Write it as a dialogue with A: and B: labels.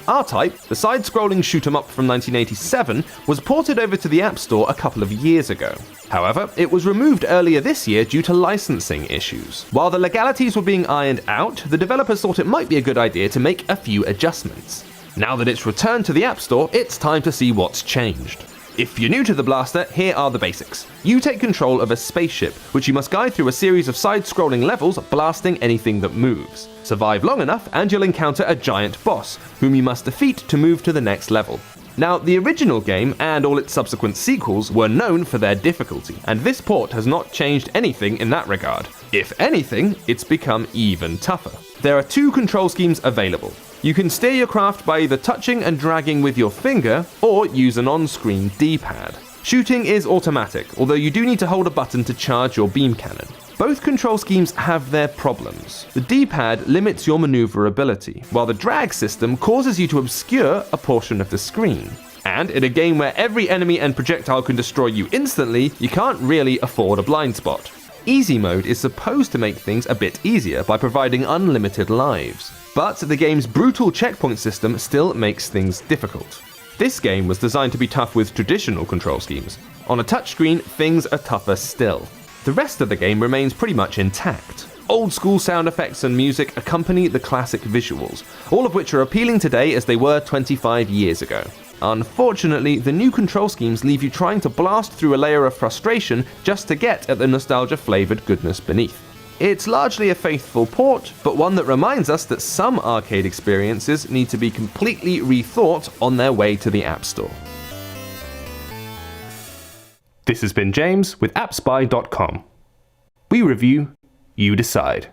A: R-Type, the side-scrolling shoot-'em-up from 1987, was ported over to the App Store a couple of years ago. However, it was removed earlier this year due to licensing issues. While the legalities were being ironed out, the developers thought it might be a good idea to make a few adjustments. Now that it's returned to the App Store, it's time to see what's changed. If you're new to the blaster, here are the basics. You take control of a spaceship, which you must guide through a series of side-scrolling levels, blasting anything that moves. Survive long enough and you'll encounter a giant boss, whom you must defeat to move to the next level. Now, the original game and all its subsequent sequels were known for their difficulty, and this port has not changed anything in that regard. If anything, it's become even tougher. There are two control schemes available. You can steer your craft by either touching and dragging with your finger, or use an on-screen D-pad. Shooting is automatic, although you do need to hold a button to charge your beam cannon. Both control schemes have their problems. The D-pad limits your maneuverability, while the drag system causes you to obscure a portion of the screen. And in a game where every enemy and projectile can destroy you instantly, you can't really afford a blind spot. Easy mode is supposed to make things a bit easier by providing unlimited lives. But the game's brutal checkpoint system still makes things difficult. This game was designed to be tough with traditional control schemes. On a touchscreen, things are tougher still. The rest of the game remains pretty much intact. Old school sound effects and music accompany the classic visuals, all of which are appealing today as they were 25 years ago. Unfortunately, the new control schemes leave you trying to blast through a layer of frustration just to get at the nostalgia-flavored goodness beneath. It's largely a faithful port, but one that reminds us that some arcade experiences need to be completely rethought on their way to the App Store. This has been James with AppSpy.com. We review, you decide.